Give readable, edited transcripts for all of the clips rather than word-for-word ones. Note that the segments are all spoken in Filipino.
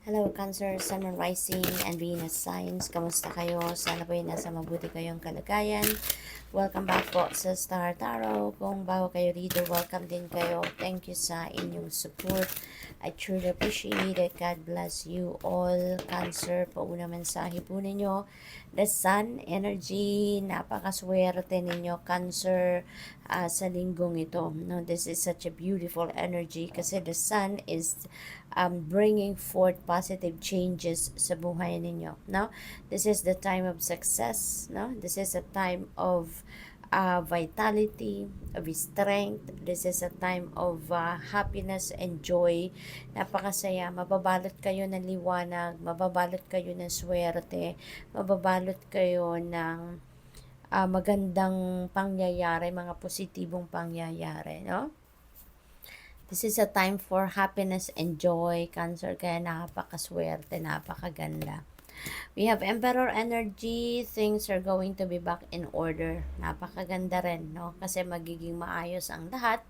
Hello, Cancer, Sun, Moon, Rising, and Venus signs. Kamusta kayo? Sana po ay nasa mabuti kayong kalagayan. Welcome back po sa Star Tarot. Kung bago kayo rito, welcome din kayo. Thank you sa inyong support. I truly appreciate it. God bless you all. Cancer, pauna mensahe po ninyo. The Sun energy, napakaswerte ninyo, Cancer, sa linggong ito. No, this is such a beautiful energy kasi the Sun is bringing forth positive changes sa buhay ninyo. No? This is the time of success. No? This is a time of vitality, of strength. This is a time of happiness and joy. Napakasaya. Mababalot kayo ng liwanag, mababalot kayo ng swerte, mababalot kayo ng magandang pangyayari, mga positibong pangyayari, no? This is a time for happiness and joy, Cancer, kaya napakaswerte, napakaganda. We have Emperor energy, things are going to be back in order. Napakaganda rin, no? Kasi magiging maayos ang lahat.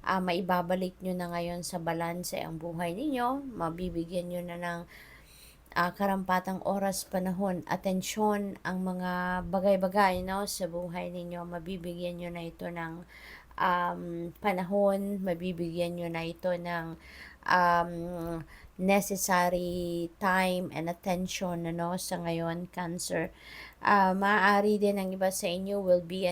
Maibabalik nyo na ngayon sa balanse ang buhay ninyo. Mabibigyan nyo na ng karampatang oras, panahon, atensyon ang mga bagay-bagay, no, sa buhay ninyo. Mabibigyan nyo na ito ng panahon, mabibigyan nyo na ito ng um, necessary time and attention, ano, sa ngayon, Cancer. Maaari din ang iba sa inyo will be,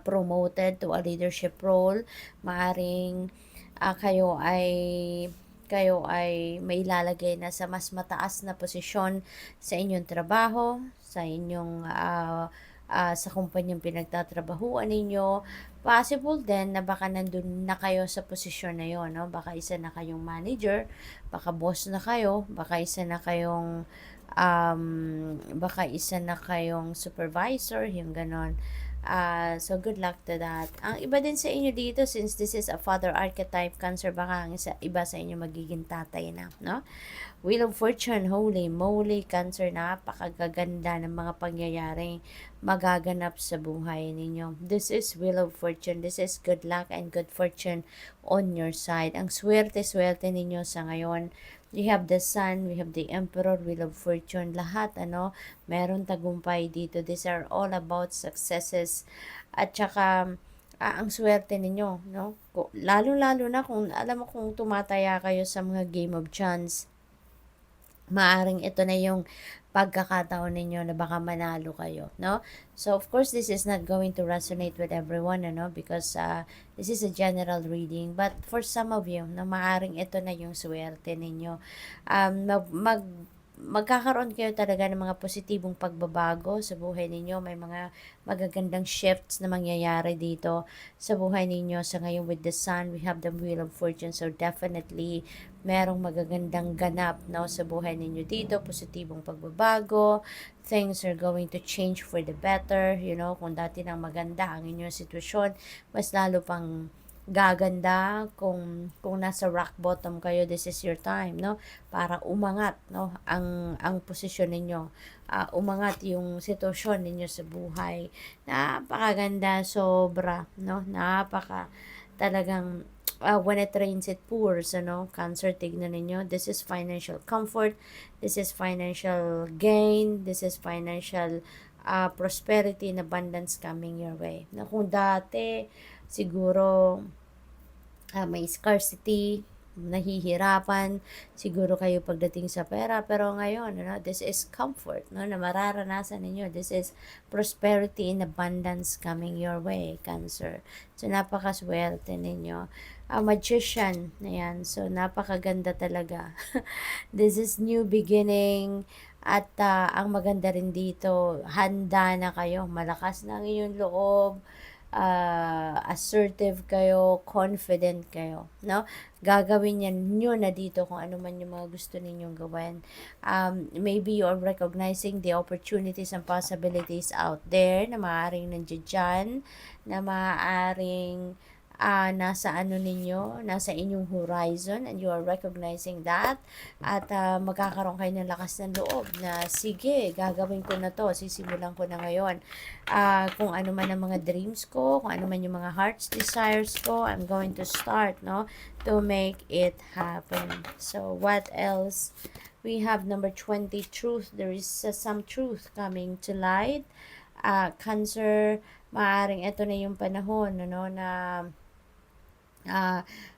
promoted to a leadership role. Maaring kayo ay may lalagay na sa mas mataas na posisyon sa inyong trabaho, sa inyong sa kumpanyang pinagtatrabahuan ninyo. Possible din na baka nandun na kayo sa posisyon na yon, no? Baka isa na kayong manager, baka boss na kayo, baka isa na kayong supervisor, yung ganon. So good luck to that. Ang iba din sa inyo dito, since this is a father archetype, Cancer, baka ang iba sa inyo magiging tatay na, no? Wheel of Fortune, holy moly, Cancer, napakagaganda ng mga pangyayaring magaganap sa buhay ninyo. This is Wheel of Fortune. This is good luck and good fortune on your side. Ang swerte-swerte ninyo sa ngayon. We have the Sun, we have the Emperor, Wheel of Fortune, lahat, meron tagumpay dito. These are all about successes. At saka, ang swerte ninyo, no? Lalo-lalo na kung, alam mo, kung tumataya kayo sa mga game of chance, maaring ito na yung pagkakataon ninyo na baka manalo kayo, no? So, of course, this is not going to resonate with everyone, because this is a general reading. But for some of you, na maaring ito na yung swerte ninyo. Magkakaroon kayo talaga ng mga positibong pagbabago sa buhay ninyo. May mga magagandang shifts na mangyayari dito sa buhay ninyo. Sa ngayon with the Sun, we have the Wheel of Fortune. So definitely, merong magagandang ganap, no, sa buhay ninyo dito. Positibong pagbabago. Things are going to change for the better. Kung dati nang maganda ang inyong sitwasyon, mas lalo pang gaganda. Kung nasa rock bottom kayo, this is your time, no, para umangat, no, ang posisyon ninyo, umangat yung sitwasyon ninyo sa buhay. Napakaganda, sobra, no, talagang when it rains it pours, Cancer, tignan ninyo, this is financial comfort, this is financial gain, this is financial prosperity and abundance coming your way. Na kung dati siguro may scarcity, nahihirapan siguro kayo pagdating sa pera, pero ngayon, this is comfort, no, na mararanasan ninyo. This is prosperity and abundance coming your way, Cancer. So napakaswerte ninyo. Magician, ayan, so napakaganda talaga. This is new beginning. At ang maganda rin dito, handa na kayo, malakas na ang inyong loob, assertive kayo, confident kayo, no? Gagawin nyo na dito kung ano man yung mga gusto ninyong gawin. Maybe you are recognizing the opportunities and possibilities out there na maaaring nandiyan dyan, na maaaring nasa ano ninyo, nasa inyong horizon, and you are recognizing that, at magkakaroon kayo ng lakas ng loob na sige, gagawin ko na to, sisimulan ko na ngayon. Kung ano man ang mga dreams ko, kung ano man yung mga heart's desires ko, I'm going to start, no, to make it happen. So what else? We have number 20, truth. There is some truth coming to light. Cancer, maaring ito na yung panahon, ano, na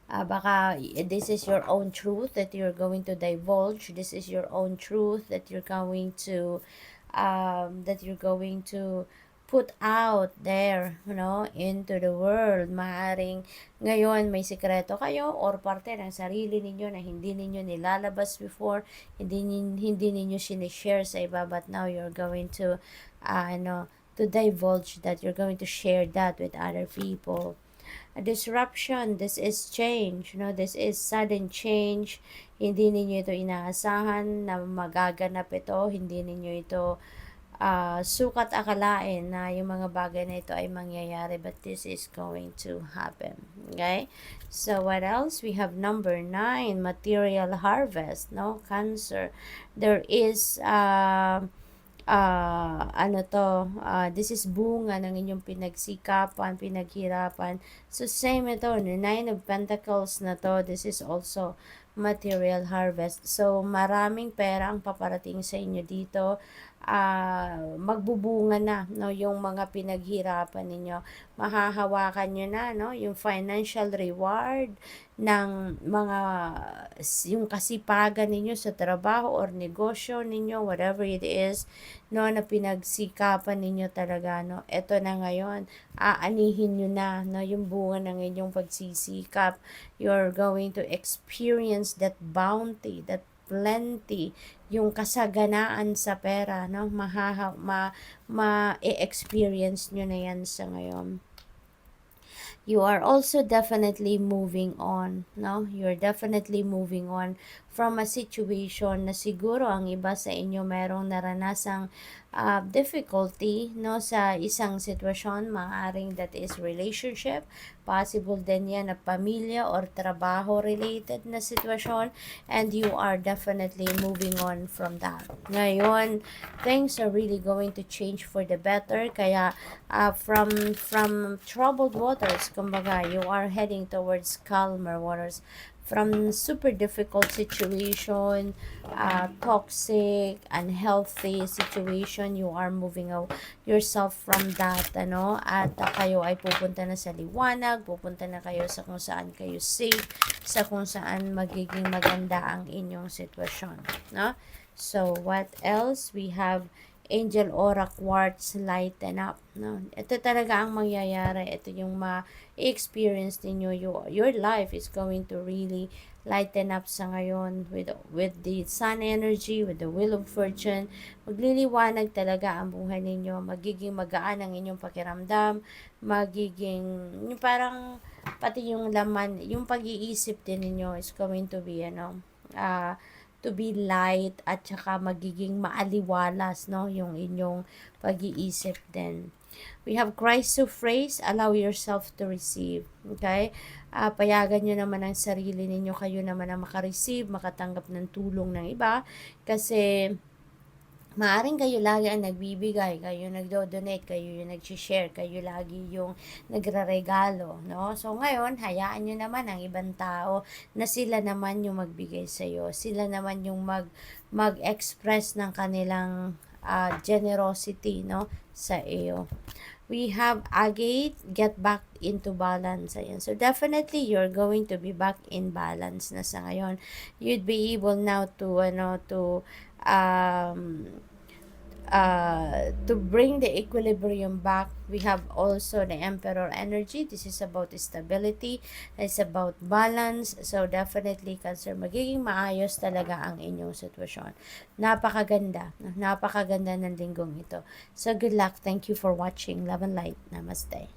baka this is your own truth that you're going to divulge. This is your own truth that you're going to put out there, into the world. Maaring ngayon may sikreto kayo or parte ng sarili ninyo na hindi ninyo nilalabas before, hindi ninyo sinishare sa iba, but now you're going to to divulge that, you're going to share that with other people. A disruption, this is change, this is sudden change. Hindi ninyo ito inaasahan na magaganap ito, hindi ninyo ito sukat akalain na yung mga bagay na ito ay mangyayari, but this is going to happen. Okay, so what else? We have number 9, material harvest, Cancer. There is this is bunga ng inyong pinagsikapan, pinaghirapan. So same ito, 9 of Pentacles na to, this is also material harvest. So maraming pera ang paparating sa inyo dito. Magbubunga na, yung mga pinaghirapan ninyo. Mahahawakan nyo na, yung financial reward ng yung kasipagan ninyo sa trabaho or negosyo ninyo, whatever it is, na pinagsikapan ninyo talaga, ito na ngayon, aanihin nyo na, yung bunga ng inyong pagsisikap. You're going to experience that bounty, that plenty, yung kasaganaan sa pera, ma-experience nyo na yan sa ngayon. You are also definitely moving on, You're definitely moving on from a situation na siguro ang iba sa inyo merong naranasang difficulty, sa isang sitwasyon. Maaring that is relationship, possible din yan na pamilya or trabaho related na sitwasyon, and you are definitely moving on from that. Ngayon, things are really going to change for the better, kaya from troubled waters, kumbaga, you are heading towards calmer waters. From super difficult situation, toxic, unhealthy situation, you are moving out yourself from that, at kayo ay pupunta na sa liwanag, pupunta na kayo sa kung saan kayo safe, sa kung saan magiging maganda ang inyong sitwasyon, So what else? We have Angel Aura Quartz, lighten up, Ito talaga ang mangyayari. Ito yung ma-experience ninyo. Your life is going to really lighten up sa ngayon with the sun energy, with the wheel of fortune. Magliliwanag talaga ang buhay ninyo. Magiging magaan ang inyong pakiramdam. Magiging, yung parang, pati yung laman, yung pag-iisip din ninyo is going to be, to be light, at saka magiging maaliwalas, yung inyong pag-iisip din. We have Christ to phrase, allow yourself to receive. Okay? Payagan nyo naman ang sarili ninyo, kayo naman ang makareceive, makatanggap ng tulong ng iba, kasi maaring kayo lagi ang nagbibigay, kayo nagdo-donate, kayo yung nag-share, kayo lagi yung nagre-regalo, So ngayon, hayaan nyo naman ang ibang tao na sila naman yung magbigay sa iyo. Sila naman yung mag-express ng kanilang generosity, sa iyo. We have Agate, get back into balance. Ayan. So definitely you're going to be back in balance na sa ngayon. You'd be able now to bring the equilibrium back. We have also the Emperor energy. This is about stability. It's about balance. So definitely, Cancer, magiging maayos talaga ang inyong sitwasyon. Napakaganda. Napakaganda ng linggong ito. So good luck. Thank you for watching. Love and light. Namaste.